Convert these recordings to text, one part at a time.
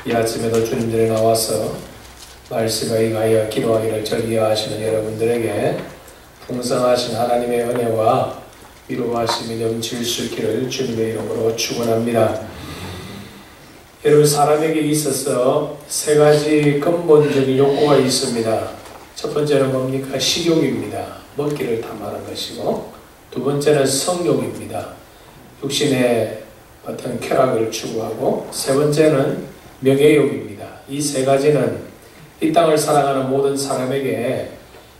이 아침에도 주님들이 나와서 말씀에 의하여 기도하기를 절기하시는 여러분들에게 풍성하신 하나님의 은혜와 위로하심이 넘칠 수 있기를 주님의 이름으로 축원합니다. 여러분, 사람에게 있어서 세 가지 근본적인 욕구가 있습니다. 첫 번째는 뭡니까? 식욕입니다. 먹기를 탐하는 것이고, 두 번째는 성욕입니다. 육신의 어떤 쾌락을 추구하고, 세 번째는 명예욕입니다. 이 세 가지는 이 땅을 살아가는 모든 사람에게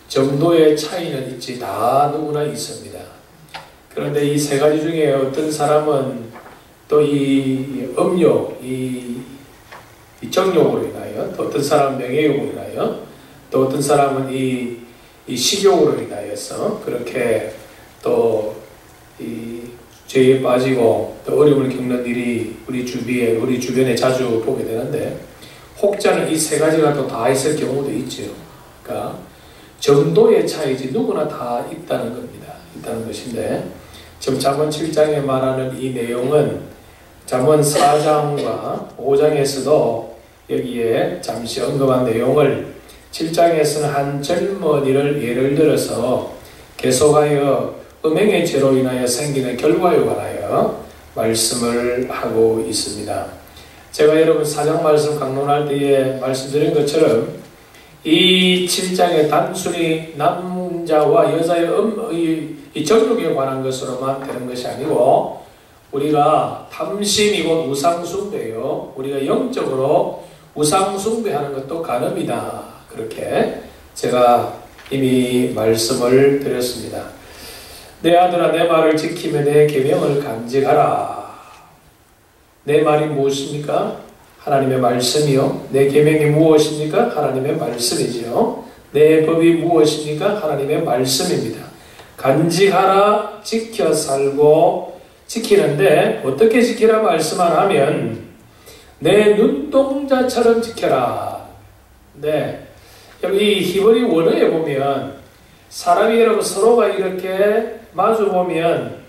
정도의 차이는 있지 다 누구나 있습니다. 그런데 이 세 가지 중에 어떤 사람은 또 이 음욕, 이 정욕으로 인하여, 또 어떤 사람은 명예욕으로 인하여, 또 어떤 사람은 이 식욕으로 인하여서 그렇게 또 이 죄에 빠지고 또 어려움을 겪는 일이 우리 주변에 자주 보게 되는데, 혹자는 이 세 가지가 또 다 있을 경우도 있죠. 그러니까 정도의 차이지 누구나 다 있다는 겁니다. 있다는 것인데, 지금 잠언 7장에 말하는 이 내용은 잠언 4장과 5장에서도 여기에 잠시 언급한 내용을 7장에서는 한 젊은이를 예를 들어서 계속하여 음행의 죄로 인하여 생기는 결과에 관하여 말씀을 하고 있습니다. 제가 여러분 4장 말씀 강론할 때에 말씀드린 것처럼 이 7장에 단순히 남자와 여자의 이 정욕에 관한 것으로만 되는 것이 아니고, 우리가 탐심이고 우상숭배요, 우리가 영적으로 우상숭배하는 것도 가늠이다. 그렇게 제가 이미 말씀을 드렸습니다. 내 아들아, 내 말을 지키며 내 계명을 간직하라. 내 말이 무엇입니까? 하나님의 말씀이요. 내 계명이 무엇입니까? 하나님의 말씀이지요. 내 법이 무엇입니까? 하나님의 말씀입니다. 간직하라. 지켜 살고, 지키는데 어떻게 지키라 말씀만 하면 내 눈동자처럼 지켜라. 네, 여기 히브리 원어에 보면 사람이 여러분 서로가 이렇게 마주 보면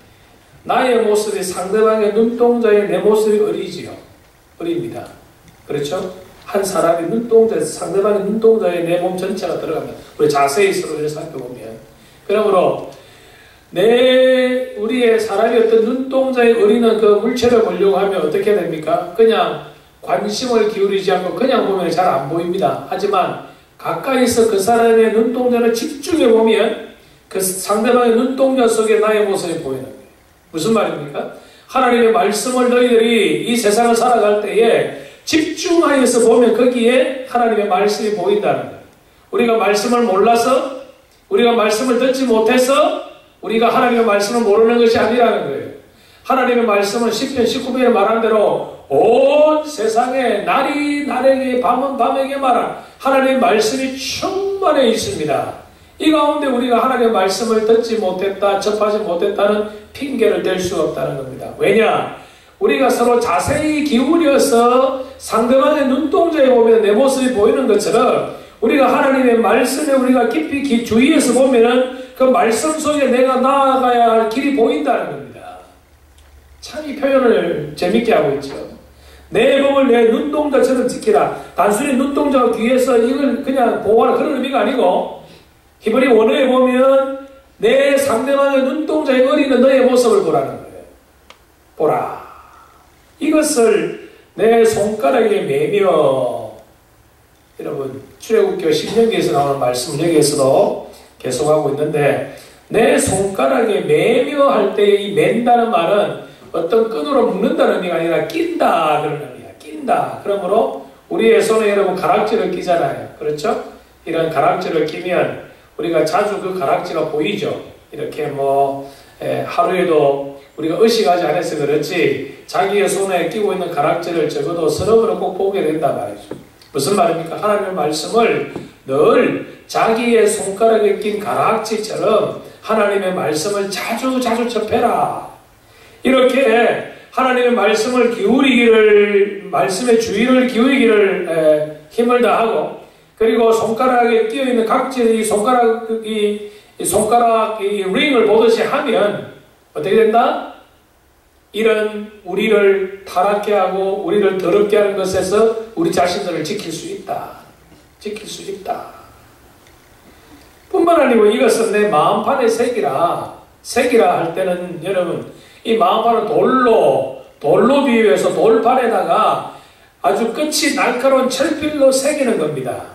나의 모습이 상대방의 눈동자에 내 모습이 어리지요. 어립니다. 그렇죠? 한 사람이 상대방의 눈동자에 내 몸 전체가 들어갑니다. 우리 자세히 서로를 살펴보면. 그러므로 우리의 사람이 어떤 눈동자에 어리는 그 물체를 보려고 하면 어떻게 됩니까? 그냥 관심을 기울이지 않고 그냥 보면 잘 안 보입니다. 하지만 가까이서 그 사람의 눈동자를 집중해 보면 그 상대방의 눈동자 속에 나의 모습이 보이는 거예요. 무슨 말입니까? 하나님의 말씀을 너희들이 이 세상을 살아갈 때에 집중하여서 보면 거기에 하나님의 말씀이 보인다는 거예요. 우리가 말씀을 몰라서, 우리가 말씀을 듣지 못해서 우리가 하나님의 말씀을 모르는 것이 아니라는 거예요. 하나님의 말씀은 시편 19편에 말한 대로 온 세상에 날이 날에게 밤은 밤에게 말한 하나님의 말씀이 충만해 있습니다. 이 가운데 우리가 하나님의 말씀을 듣지 못했다, 접하지 못했다는 핑계를 댈 수가 없다는 겁니다. 왜냐? 우리가 서로 자세히 기울여서 상대방의 눈동자에 보면 내 모습이 보이는 것처럼 우리가 하나님의 말씀에 우리가 깊이 주의해서 보면은 그 말씀 속에 내가 나아가야 할 길이 보인다는 겁니다. 참 이 표현을 재밌게 하고 있죠. 내 법을 내 눈동자처럼 지키라. 단순히 눈동자가 귀해서 이걸 그냥 보호하라 그런 의미가 아니고, 히브리 원어에 보면 내 상대방의 눈동자에 어리는 너의 모습을 보라는 거예요. 보라. 이것을 내 손가락에 매며, 여러분 출애굽기 10년기에서 나오는 말씀을 여기에서도 계속하고 있는데, 내 손가락에 매며 할 때 이 맨다는 말은 어떤 끈으로 묶는다는 의미가 아니라 낀다 그런 의미야. 낀다. 그러므로 우리의 손에 여러분 가락지를 끼잖아요. 그렇죠? 이런 가락지를 끼면 우리가 자주 그 가락지가 보이죠. 이렇게 하루에도 우리가 의식하지 않아서 그렇지 자기의 손에 끼고 있는 가락지를 적어도 서너 꼭 보게 된단 말이죠. 무슨 말입니까? 하나님의 말씀을 늘 자기의 손가락에 낀 가락지처럼 하나님의 말씀을 자주 접해라. 이렇게 하나님의 말씀을 기울이기를, 말씀의 주의를 기울이기를 힘을 다하고, 그리고 손가락에 끼어있는 각질이 손가락 이 링을 보듯이 하면 어떻게 된다? 이런 우리를 타락케 하고 우리를 더럽게 하는 것에서 우리 자신들을 지킬 수 있다. 지킬 수 있다. 뿐만 아니고 이것은 내 마음판의 색이라 할 때는 여러분 이 마음판을 돌로 비유해서 돌판에다가 아주 끝이 날카로운 철필로 새기는 겁니다.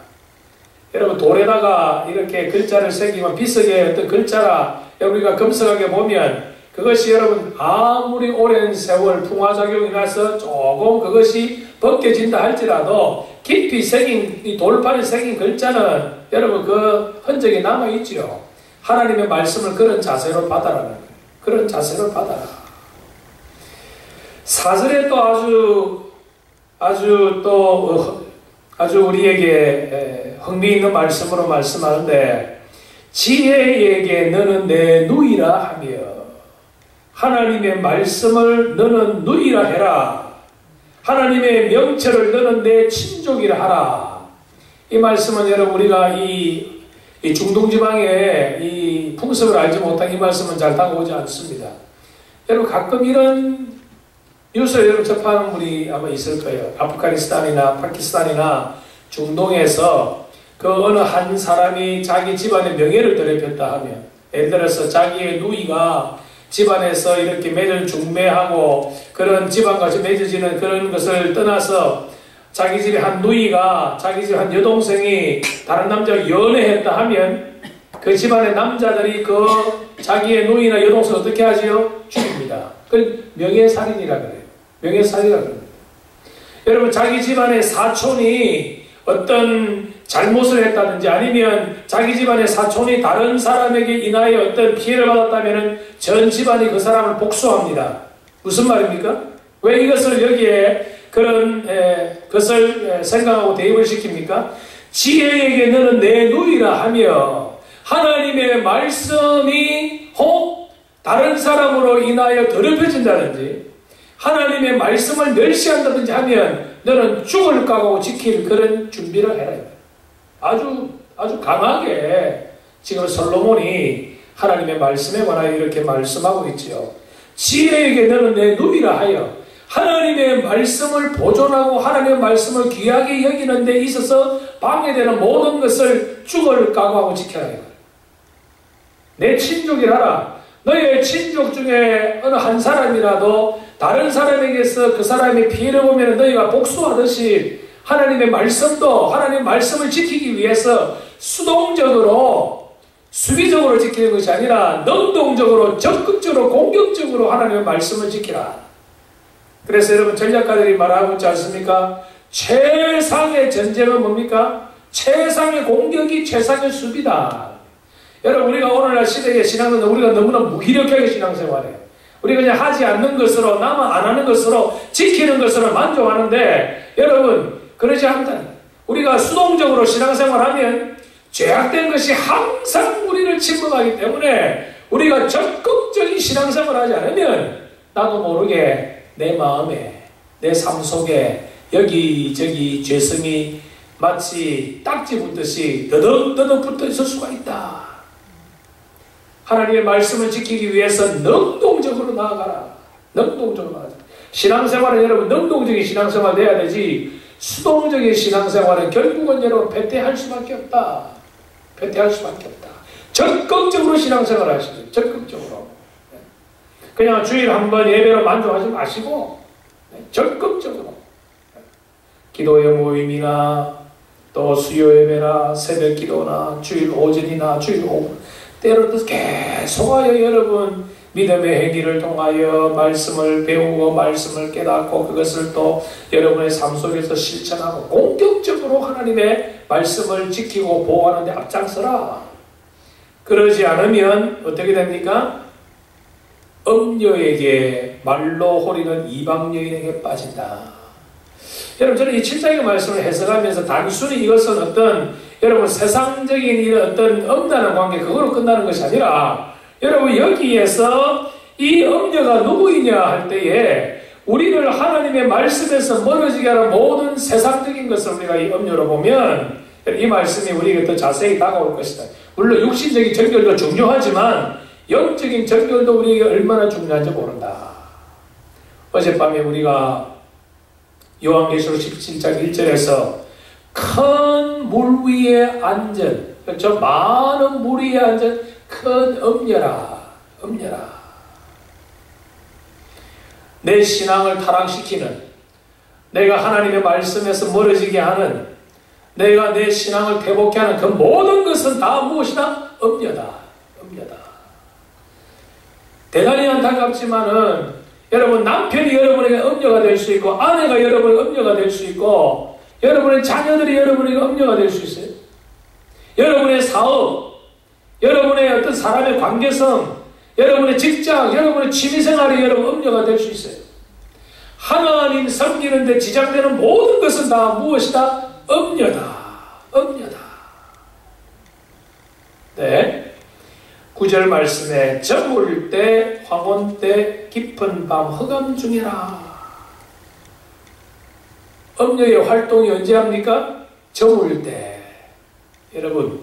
여러분 돌에다가 이렇게 글자를 새기면 비석의 어떤 글자라 우리가 검색하게 보면 그것이 여러분 아무리 오랜 세월 풍화작용이 나서 조금 그것이 벗겨진다 할지라도 깊이 새긴 이 돌판에 새긴 글자는 여러분 그 흔적이 남아있지요. 하나님의 말씀을 그런 자세로 받아라는 거예요. 그런 자세로 받아라. 4절에 또 아주 우리에게 흥미있는 말씀으로 말씀하는데 지혜에게 너는 내 누이라 하며 하나님의 말씀을 너는 누이라 해라. 하나님의 명철을 너는 내 친족이라 하라. 이 말씀은 여러분 우리가 이 중동지방의 이 풍습을 알지 못한 이 말씀은 잘 다가오지 않습니다. 여러분 가끔 이런 뉴스 여러분 접하는 분이 아마 있을 거예요. 아프가니스탄이나 파키스탄이나 중동에서 그 어느 한 사람이 자기 집안의 명예를 더럽혔다 하면 예를 들어서 자기의 누이가 집안에서 이렇게 매를 중매하고 그런 집안과 맺어지는 그런 것을 떠나서 자기 집에 한 누이가 자기 집 한 여동생이 다른 남자와 연애했다 하면 그 집안의 남자들이 그 자기의 누이나 여동생을 어떻게 하지요? 죽입니다. 그걸 명예살인이라 그래요. 명예살인이라 그래요. 여러분 자기 집안의 사촌이 어떤 잘못을 했다든지 아니면 자기 집안의 사촌이 다른 사람에게 인하여 어떤 피해를 받았다면 전 집안이 그 사람을 복수합니다. 무슨 말입니까? 왜 이것을 여기에 그런 것을 생각하고 대입을 시킵니까? 지혜에게 너는 내 누이라 하며 하나님의 말씀이 혹 다른 사람으로 인하여 더럽혀진다든지 하나님의 말씀을 멸시한다든지 하면 너는 죽을 각오하고 지킬 그런 준비를 해라. 아주 강하게 지금 솔로몬이 하나님의 말씀에 관하여 이렇게 말씀하고 있지요. 지혜에게 너는 내 누이라 하여 하나님의 말씀을 보존하고 하나님의 말씀을 귀하게 여기는 데 있어서 방해되는 모든 것을 죽을 각오하고 지켜라. 내 친족이라라. 너의 친족 중에 어느 한 사람이라도 다른 사람에게서 그 사람이 피해를 보면 너희가 복수하듯이 하나님의 말씀도 하나님의 말씀을 지키기 위해서 수동적으로 수비적으로 지키는 것이 아니라 능동적으로 적극적으로 공격적으로 하나님의 말씀을 지키라. 그래서 여러분 전략가들이 말하고 있지 않습니까? 최상의 전쟁은 뭡니까? 최상의 공격이 최상의 수비다. 여러분 우리가 오늘날 시대의 신앙은 우리가 너무나 무기력하게 신앙생활해요. 우리가 그냥 하지 않는 것으로 나만 안 하는 것으로 지키는 것으로 만족하는데 여러분 그러지 않다. 우리가 수동적으로 신앙생활하면 죄악된 것이 항상 우리를 침범하기 때문에 우리가 적극적인 신앙생활을 하지 않으면 나도 모르게 내 마음에 내 삶 속에 여기저기 죄성이 마치 딱지 붙듯이 더덕더덕 붙어 있을 수가 있다. 하나님의 말씀을 지키기 위해서 능동적으로 나아가라. 능동적으로 나아가라. 신앙생활은 여러분 능동적인 신앙생활 돼야 되지 수동적인 신앙생활은 결국은 여러분 패퇴할 수밖에 없다. 패퇴할 수밖에 없다. 적극적으로 신앙생활 하시죠. 적극적으로. 그냥 주일 한번 예배로 만족하지 마시고 적극적으로 기도의 모임이나 또 수요 예배나 새벽 기도나 주일 오전이나 주일 오후 때로는 계속하여 여러분 믿음의 행위를 통하여 말씀을 배우고 말씀을 깨닫고 그것을 또 여러분의 삶 속에서 실천하고 공격적으로 하나님의 말씀을 지키고 보호하는 데 앞장서라. 그러지 않으면 어떻게 됩니까? 음녀에게 말로 호리는 이방 여인에게 빠진다. 여러분 저는 이 7장의 말씀을 해석하면서 단순히 이것은 어떤 여러분 세상적인 이런 어떤 엄다는 관계 그거로 끝나는 것이 아니라 여러분 여기에서 이 음녀가 누구이냐 할 때에 우리를 하나님의 말씀에서 멀어지게 하는 모든 세상적인 것을 우리가 이 음녀로 보면 이 말씀이 우리에게 더 자세히 다가올 것이다. 물론 육신적인 정결도 중요하지만 영적인 정결도 우리에게 얼마나 중요한지 모른다. 어젯밤에 우리가 요한계시록 17장 1절에서 큰 물 위에 앉은, 그렇죠? 많은 물 위에 앉은 큰 음녀라, 음녀라. 내 신앙을 타락시키는, 내가 하나님의 말씀에서 멀어지게 하는, 내가 내 신앙을 회복케 하는 그 모든 것은 다 무엇이다? 음녀다, 음녀다. 대단히 안타깝지만은 여러분, 남편이 여러분에게 음녀가 될 수 있고, 아내가 여러분에게 음녀가 될 수 있고, 여러분의 자녀들이 여러분에게 음녀가 될 수 있어요. 여러분의 사업, 여러분의 어떤 사람의 관계성, 여러분의 직장, 여러분의 취미생활이 여러분 음녀가 될 수 있어요. 하나님 섬기는데 지장되는 모든 것은 다 무엇이다? 음녀다, 음녀다. 네. 9절 말씀에 저물 때, 황혼 때, 깊은 밤 흑암 중이라. 음녀의 활동이 언제 합니까? 저물 때. 여러분,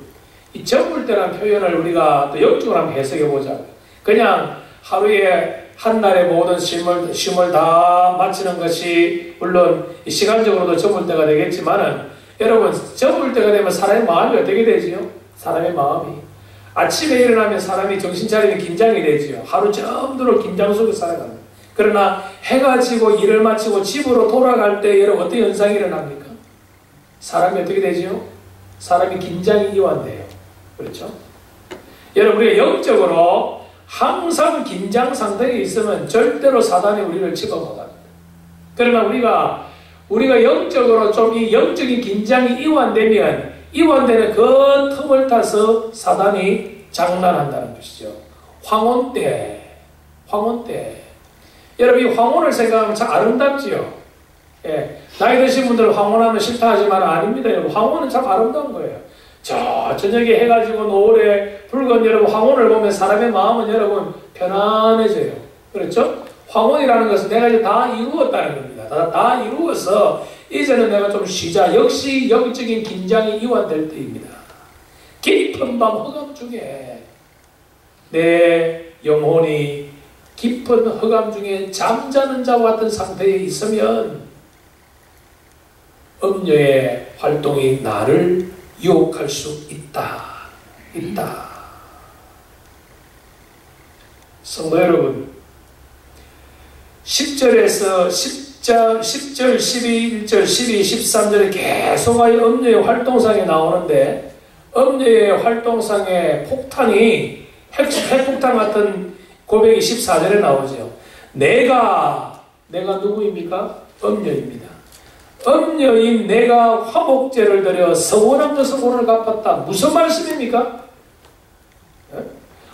이 저물 때라는 표현을 우리가 또 영적으로 한번 해석해 보자. 그냥 하루에 한 날의 모든 쉼을 다 마치는 것이 물론 시간적으로도 저물 때가 되겠지만은, 여러분, 저물 때가 되면 사람의 마음이 어떻게 되지요? 사람의 마음이 아침에 일어나면 사람이 정신 차리면 긴장이 되지요. 하루 전도록 긴장 속에 살아갑니다. 그러나 해가 지고 일을 마치고 집으로 돌아갈 때 여러분 어떤 현상이 일어납니까? 사람이 어떻게 되지요? 사람이 긴장이 이완돼요. 그렇죠? 여러분, 우리가 영적으로 항상 긴장 상태에 있으면 절대로 사단이 우리를 집어 못합니다. 그러나 우리가 영적으로 좀 이 영적인 긴장이 이완되면 이완되는 그 틈을 타서 사단이 장난한다는 것이죠. 황혼 때, 황혼 때. 여러분, 이 황혼을 생각하면 참 아름답지요. 예. 나이 드신 분들은 황혼하면 싫다 하지만 아닙니다. 여러분, 황혼은 참 아름다운 거예요. 저 저녁에 해가지고 노을에 붉은 여러분 황혼을 보면 사람의 마음은 여러분 편안해져요. 그렇죠? 황혼이라는 것은 내가 이제 다 이루었다는 겁니다. 다 이루어서 이제는 내가 좀 쉬자. 역시 영적인 긴장이 이완될 때입니다. 깊은 밤 흑암 중에 내 영혼이 깊은 흑암 중에 잠자는 자와 같은 상태에 있으면 음녀의 활동이 나를 유혹할 수 있다. 성도 여러분, 10절에서 10절, 12, 1절, 12, 13절에 계속하여 음녀의 활동상에 나오는데, 음녀의 활동상의 폭탄이 핵폭탄 같은 고백이 14절에 나오죠. 내가 누구입니까? 음녀입니다. 음녀인 내가 화목제를 드려 서원한 것을 오늘 갚았다. 무슨 말씀입니까?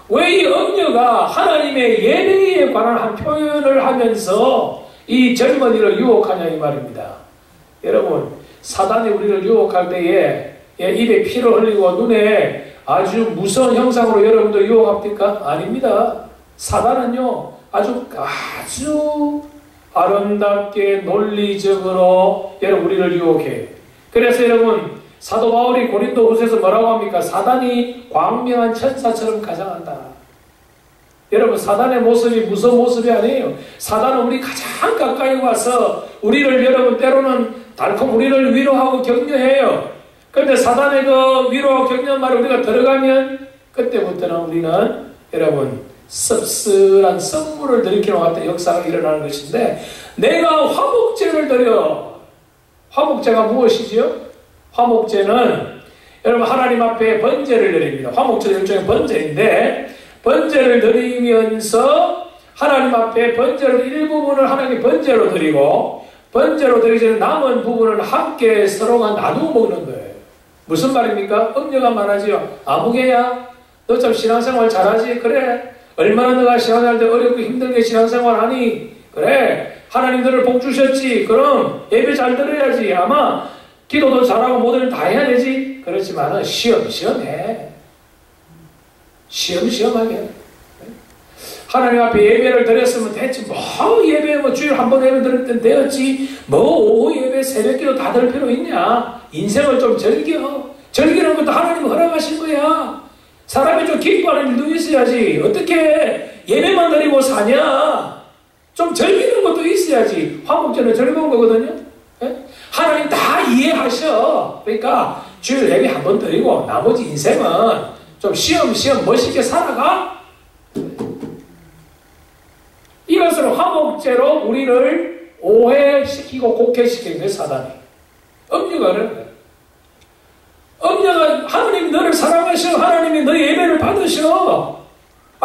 왜 이 음녀가 하나님의 예배에 관한 한 표현을 하면서 이 젊은이를 유혹하냐 이 말입니다. 여러분, 사단이 우리를 유혹할 때에 입에 피를 흘리고 눈에 아주 무서운 형상으로 여러분들 유혹합니까? 아닙니다. 사단은요 아주 아름답게 논리적으로 여러분 우리를 유혹해요. 그래서 여러분, 사도 바울이 고린도 후서에서 뭐라고 합니까? 사단이 광명한 천사처럼 가장한다. 여러분, 사단의 모습이 무서운 모습이 아니에요. 사단은 우리 가장 가까이 와서 우리를 여러분 때로는 달콤 우리를 위로하고 격려해요. 그런데 사단의 그 위로하고 격려한 말을 우리가 들어가면 그때부터는 우리는 여러분 씁쓸한 썸물을 들이키는 것 같은 역사가 일어나는 것인데, 내가 화목제를 드려. 화목제가 무엇이지요? 화목제는 여러분 하나님 앞에 번제를 드립니다. 화목제는 일종의 번제인데, 번제를 드리면서 하나님 앞에 번제를 일부분을 하나님께 번제로 드리고, 번제로 드리기 전에 남은 부분을 함께 서로가 나누어 먹는 거예요. 무슨 말입니까? 음녀가 말하지요. 아무개야, 너 참 신앙생활 잘하지? 그래. 얼마나 너가 신앙생활 때 어렵고 힘들게 신앙생활 하니? 그래. 하나님 너를 복 주셨지? 그럼 예배 잘 들어야지. 아마 기도도 잘하고 모든 일 다 해야 되지? 그렇지만은 시험시험해. 시험시험하게. 하나님 앞에 예배를 드렸으면 됐지. 예배 주일 한 번 예배 드릴 땐 되었지. 오후 예배 새벽 기도 다 들 필요 있냐? 인생을 좀 즐겨. 즐기는 것도 하나님 허락하신 거야. 사람이 좀 기뻐하는 일도 있어야지. 어떻게 예배만 드리고 사냐? 좀 즐기는 것도 있어야지. 화목제는 즐거운 거거든요. 예? 하나님 다 이해하셔. 그러니까 주일 예배 한 번 드리고 나머지 인생은 좀 시험시험 멋있게 살아가. 이것을 화목제로 우리를 오해시키고 곡해시키는 게 사단이. 엄녀가 그러는 거예요. 엄녀가 하나님이 너를 사랑하셔. 하나님이 너의 예배를 받으셔.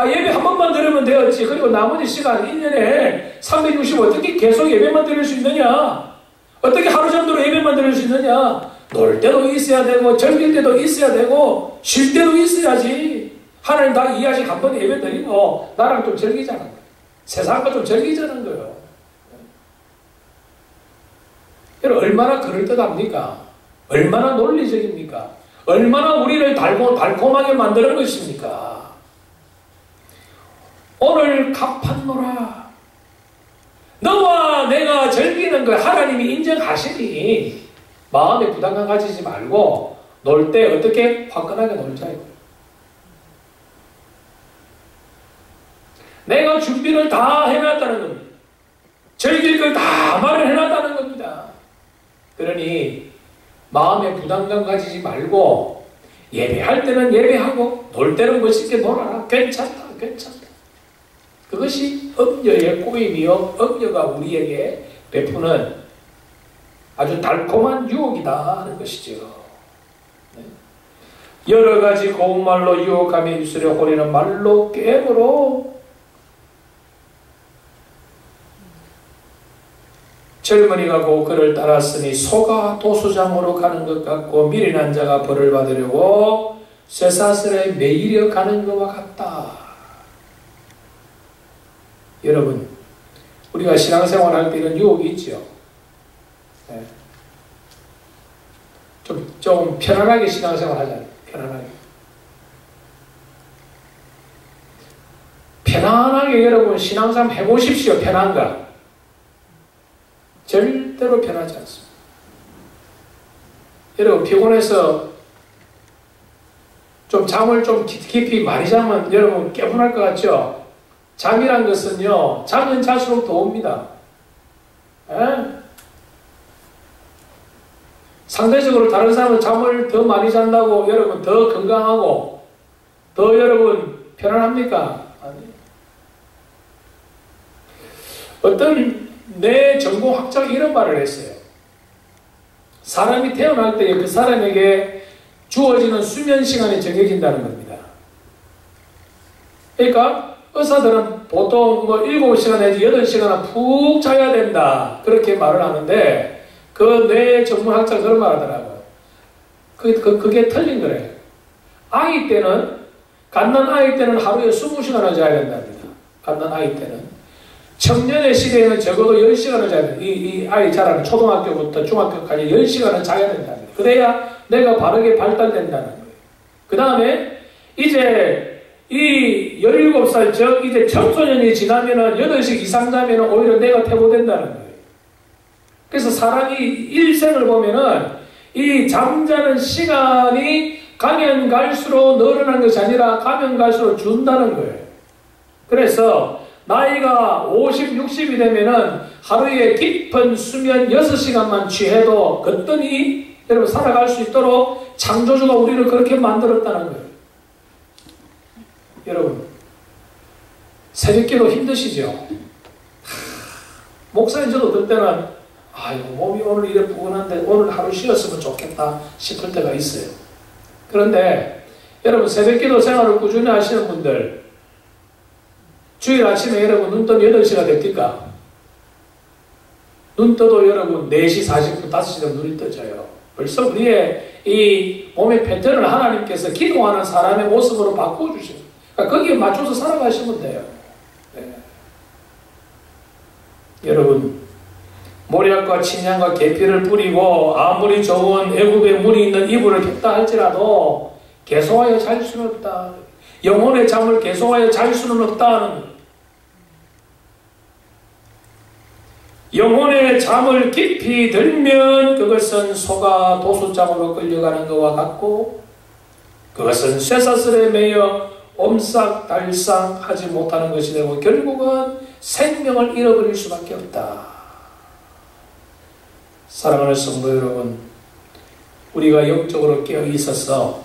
예배 한 번만 드리면 되었지. 그리고 나머지 시간 1년에 365 어떻게 계속 예배만 드릴 수 있느냐? 어떻게 하루 정도로 예배만 드릴 수 있느냐? 놀 때도 있어야 되고 즐길 때도 있어야 되고 쉴 때도 있어야지. 하나님 다 이해하시 한 번 예배 드리고 나랑 좀 즐기자는 거예요. 세상과 좀 즐기자는 거예요. 여러분 얼마나 그럴듯합니까? 얼마나 논리적입니까? 얼마나 우리를 달콤하게 만드는 것입니까? 오늘 갚았노라. 너와 내가 즐기는 걸 하나님이 인정하시니 마음에 부담감 가지지 말고 놀 때 어떻게 화끈하게 놀자 이거예요. 내가 준비를 다 해놨다는 겁니다. 즐길 걸 다 말을 해놨다는 겁니다. 그러니 마음에 부담감 가지지 말고 예배할 때는 예배하고 놀 때는 멋있게 놀아라. 괜찮다. 그것이 엄녀의 꼬임이요 엄녀가 우리에게 베푸는 아주 달콤한 유혹이다 하는 것이죠. 여러 가지 고운 말로 유혹하며 입술에 호리는 말로 깨물어 젊은이가 곧 그를 따랐으니 소가 도수장으로 가는 것 같고 미련한 자가 벌을 받으려고 쇠사슬에 매이려 가는 것과 같다. 여러분, 우리가 신앙생활 할 때 이런 유혹이 있죠. 네. 좀 편안하게 신앙생활 하잖아요. 편안하게 여러분 신앙생활 해보십시오. 편한가? 절대로 편하지 않습니다. 여러분 피곤해서 좀 잠을 좀 깊이 많이 자면 여러분 깨분할 것 같죠? 잠이란 것은요, 자면 잘수록 더 옵니다. 에? 상대적으로 다른 사람은 잠을 더 많이 잔다고 여러분 더 건강하고 더 여러분 편안합니까? 아니에요. 어떤 내 전공학자가 이런 말을 했어요. 사람이 태어날 때 그 사람에게 주어지는 수면 시간이 정해진다는 겁니다. 그러니까 의사들은 보통 7시간 내지 8시간 푹 자야 된다. 그렇게 말을 하는데 그 뇌 전문학자가 그런 말 하더라고요. 그게 틀린 거래요. 갓난 아이 때는 하루에 20시간을 자야 된답니다. 갓난 아이 때는. 청년의 시대에는 적어도 10시간을 자야 된다. 이 아이 자라는 초등학교부터 중학교까지 10시간을 자야 된답니다. 그래야 뇌가 바르게 발달된다는 거예요. 그 다음에 이제 이 17살 이제 청소년이 지나면은 8시 이상 자면은 오히려 뇌가 퇴보된다는 거예요. 그래서 사람이 일생을 보면은 이 잠자는 시간이 가면 갈수록 늘어나는 것이 아니라 가면 갈수록 준다는 거예요. 그래서 나이가 50, 60이 되면은 하루에 깊은 수면 6시간만 취해도 거뜬히 여러분 살아갈 수 있도록 창조주가 우리를 그렇게 만들었다는 거예요. 여러분 새벽기도 힘드시죠? 목사님 저도 어떨 때는 아이고 몸이 오늘 이래 부근한데 오늘 하루 쉬었으면 좋겠다 싶을 때가 있어요. 그런데 여러분 새벽기도 생활을 꾸준히 하시는 분들 주일 아침에 여러분 눈 뜨면 8시가 됩니까? 눈 떠도 여러분 4시 40분 5시 되면 눈이 떠져요. 벌써 우리의 이 몸의 패턴을 하나님께서 기도하는 사람의 모습으로 바꿔주시고 그러니까 거기에 맞춰서 살아가시면 돼요. 네. 여러분 모략과 침향과 계피를 뿌리고 아무리 좋은 애굽에 물이 있는 이불을 폈다 할지라도 계속하여 잘 수는 없다. 영혼의 잠을 계속하여 잘 수는 없다는 영혼의 잠을 깊이 들면 그것은 소가 도수장으로 끌려가는 것과 같고 그것은 쇠사슬에 매여 옴싹달싹하지 못하는 것이 되고 결국은 생명을 잃어버릴 수밖에 없다. 사랑하는 성도 여러분, 우리가 영적으로 깨어 있어서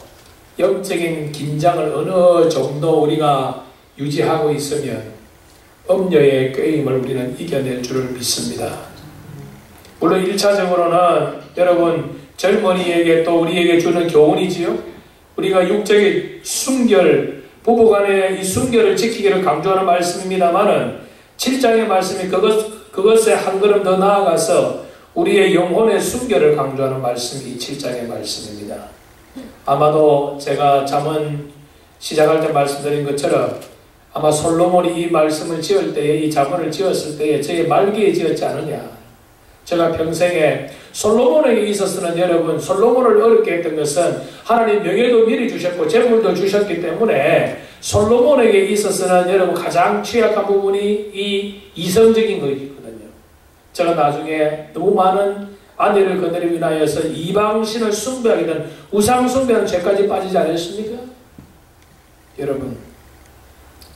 영적인 긴장을 어느 정도 우리가 유지하고 있으면 음녀의 꾀임을 우리는 이겨낼 줄을 믿습니다. 물론 1차적으로는 여러분 젊은이에게 또 우리에게 주는 교훈이지요. 우리가 육적인 순결, 부부간의 이 순결을 지키기를 강조하는 말씀입니다만은 7장의 말씀이 그것에 한 걸음 더 나아가서 우리의 영혼의 순결을 강조하는 말씀이 이 7장의 말씀입니다. 아마도 제가 잠언 시작할 때 말씀드린 것처럼 아마 솔로몬이 이 말씀을 지을 때에, 이 잠언을 지었을 때에 저의 말기에 지었지 않느냐. 제가 평생에 솔로몬에게 있어서는 여러분, 솔로몬을 어렵게 했던 것은 하나님 명예도 미리 주셨고 재물도 주셨기 때문에 솔로몬에게 있어서는 여러분 가장 취약한 부분이 이 이성적인 것이거든요. 제가 나중에 너무 많은 아내를 거느리고 인하여서 이방신을 숭배하게 된 우상 숭배하는 죄까지 빠지지 않았습니까? 여러분,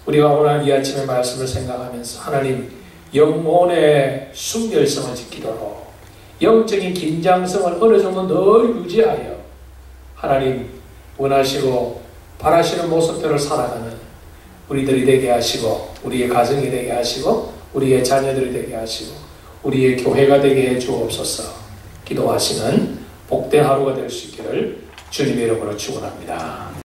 우리가 오늘 이 아침의 말씀을 생각하면서 하나님 영혼의 순결성을 지키도록 영적인 긴장성을 어느 정도 늘 유지하여 하나님 원하시고 바라시는 모습대로 살아가는 우리들이 되게 하시고 우리의 가정이 되게 하시고 우리의 자녀들이 되게 하시고 우리의 교회가 되게 해 주옵소서. 기도하시는 복된 하루가 될 수 있기를 주님의 이름으로 축원합니다.